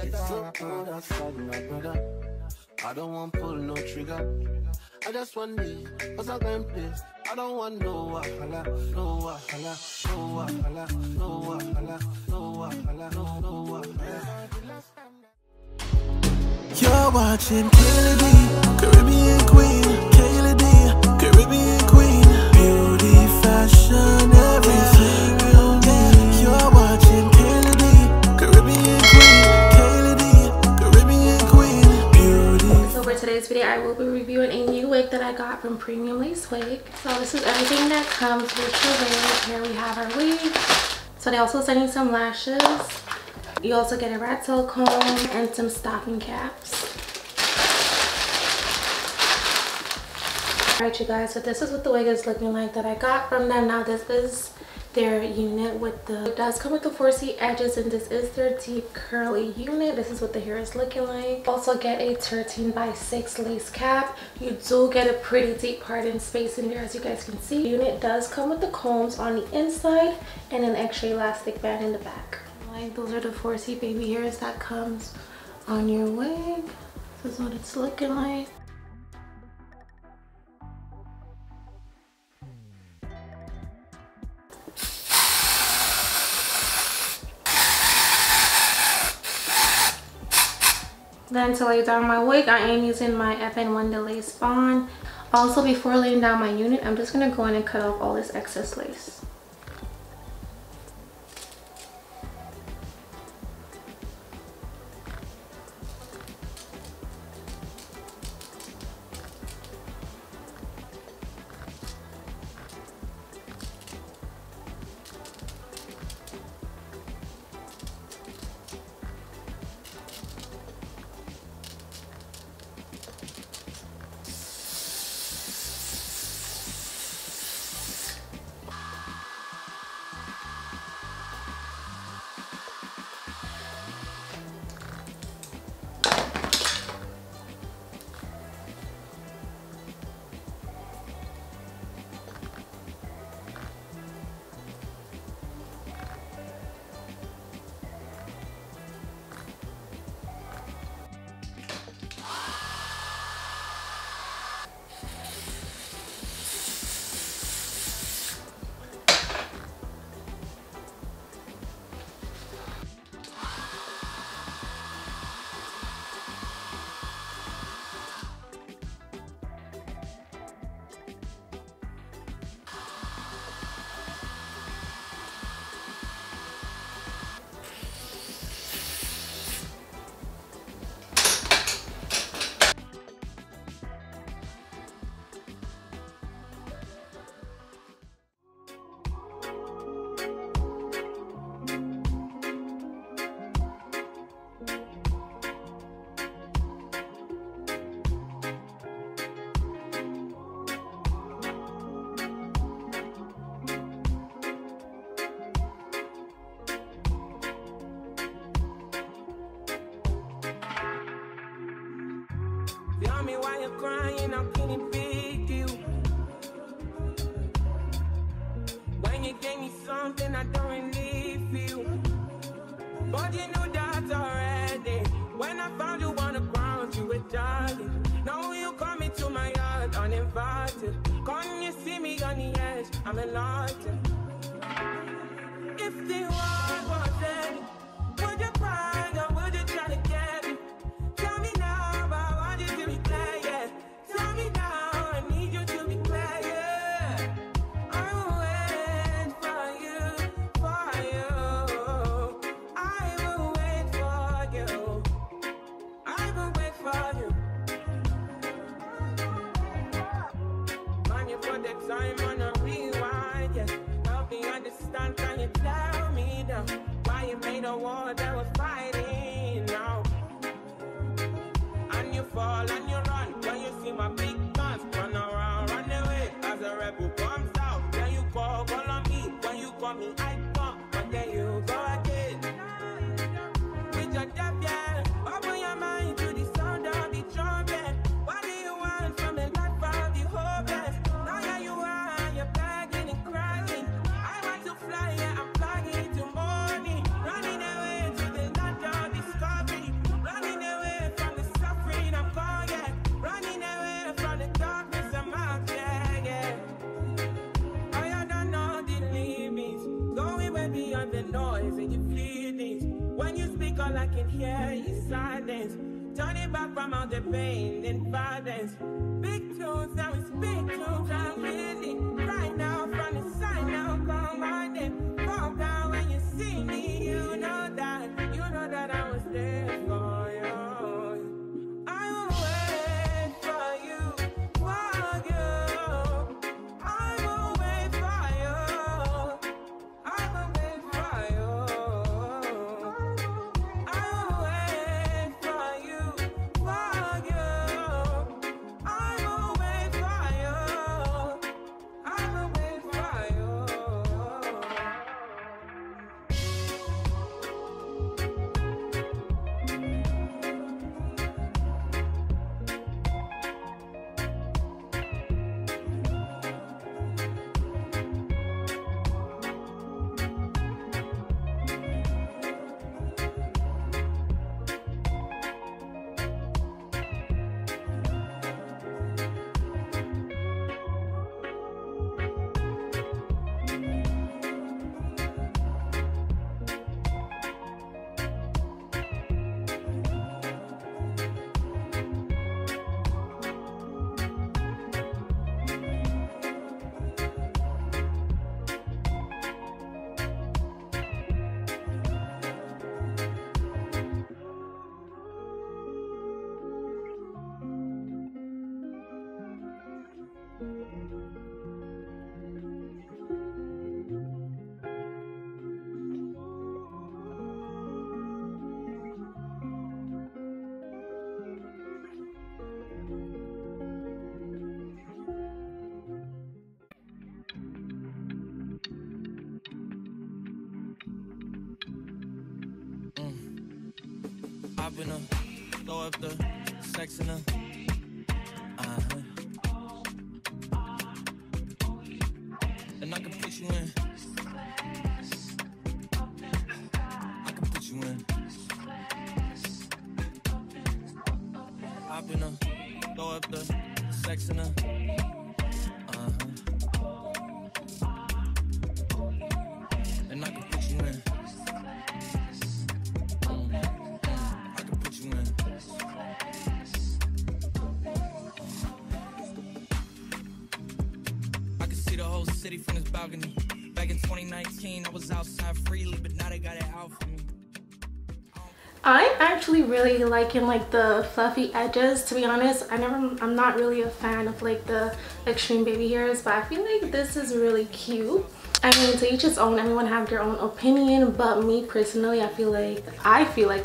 It's so cold outside, my brother. I don't want pull no trigger. I just want this, cause I'm going place. I don't want no wahala, no wahala, no wahala, no wahala, no wahala, no wahala. You're watching Kennedy, Caribbean Queen, Kennedy, Caribbean Queen. Beauty, fashion, everything you need. You're watching Kennedy, Caribbean Queen, Kennedy, Caribbean Queen. Beauty. So for today's video, I will be reviewing a new wig that I got from PremiumLacewig. So this is everything that comes with your wig. Here we have our wig. So they also send you some lashes. You also get a rat tail comb and some stocking caps. Alright you guys, so this is what the wig is looking like that I got from them. Now this is their unit with the, it does come with the 4C edges, and this is their deep curly unit. This is what the hair is looking like. Also get a 13x6 lace cap. You do get a pretty deep parting space in there, as you guys can see. The unit does come with the combs on the inside and an extra elastic band in the back. Like, those are the 4C baby hairs that comes on your wig. This is what it's looking like. Then to lay down my wig, I am using my FN1 Lace Bond. Also, before laying down my unit, I'm just going to go in and cut off all this excess lace. Tell me why you're crying, how can it big deal? When you gave me something I don't really feel, but you knew that already. When I found you on the ground, you were jogging. Now you come into my yard uninvited. Come you see me on the edge, I'm enlightened. If the world was ending, would you cry or would you try to get me? Tell me now, I want you to be clear, yeah. Tell me now, I need you to be clear, yeah. I will wait for you, for you. I will wait for you. I will wait for you. Man, you put the time on a rewind, yeah. Help me understand, can you tell me now why you made a all I can hear is silence. Turn it back from all the pain and violence. Big tunes, now it's big tunes. I'm really right now from the side now. Come on and fall down when you see me. You know that I was there for you. I will wait for you, for you. I will wait for you. I will wait for you. I will wait for you, for you. I will wait for you. I will wait for you. Hop in her, throw up the sex in her. And I can put you in. I can put you in. Hop in her, throw up the sex in her. And I can put you in. City from this balcony. Back in 2019, I was outside freely, but now they got it out for me. I'm actually really liking like the fluffy edges, to be honest. I'm not really a fan of like the extreme baby hairs, but I feel like this is really cute. I mean, to each his own, everyone have their own opinion, but me personally, I feel like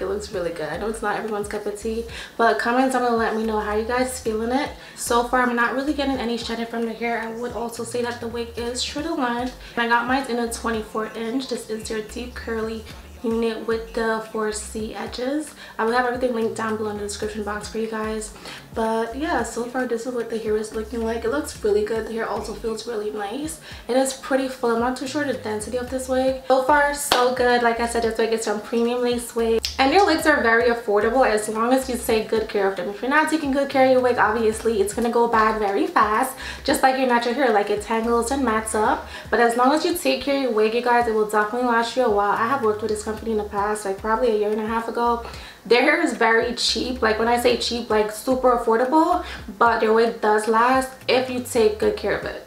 it looks really good. I know it's not everyone's cup of tea, but comments down below, let me know how you guys feeling it. So far, I'm not really getting any shedding from the hair. I would also say that the wig is true to length. I got mine in a 24-inch. This is their deep curly unit with the 4C edges. I will have everything linked down below in the description box for you guys. But yeah, so far this is what the hair is looking like. It looks really good. The hair also feels really nice. It is pretty full. I'm not too sure the density of this wig. So far so good. Like I said, this wig is from PremiumLacewig, and their wigs are very affordable as long as you take good care of them. If you're not taking good care of your wig, obviously it's gonna go bad very fast, just like your natural hair. Like, it tangles and mats up. But as long as you take care of your wig, you guys, it will definitely last you a while. I have worked with this company in the past, like probably a year and a half ago. Their hair is very cheap. Like, when I say cheap, like super affordable, but their wig does last if you take good care of it.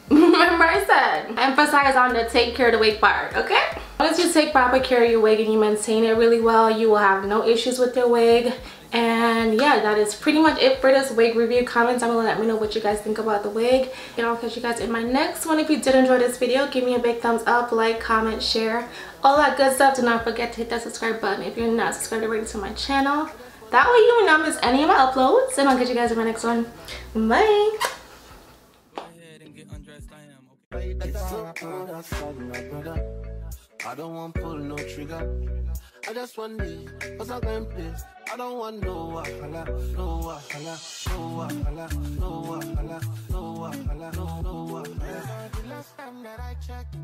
Remember I said, emphasize on the take care of the wig part, okay? As long as you take proper care of your wig and you maintain it really well, you will have no issues with your wig. And yeah, that is pretty much it for this wig review. Comment down below, let me know what you guys think about the wig, and I'll catch you guys in my next one. If you did enjoy this video, give me a big thumbs up, like, comment, share, all that good stuff. Do not forget to hit that subscribe button if you're not subscribed already to my channel. That way you will not miss any of my uploads, and I'll catch you guys in my next one. Bye. I don't want pull no trigger. I just want me, cause I can play. I don't want no wahala, no wahala, no wahala, no wahala, no wahala, no wahala. The last time that I checked.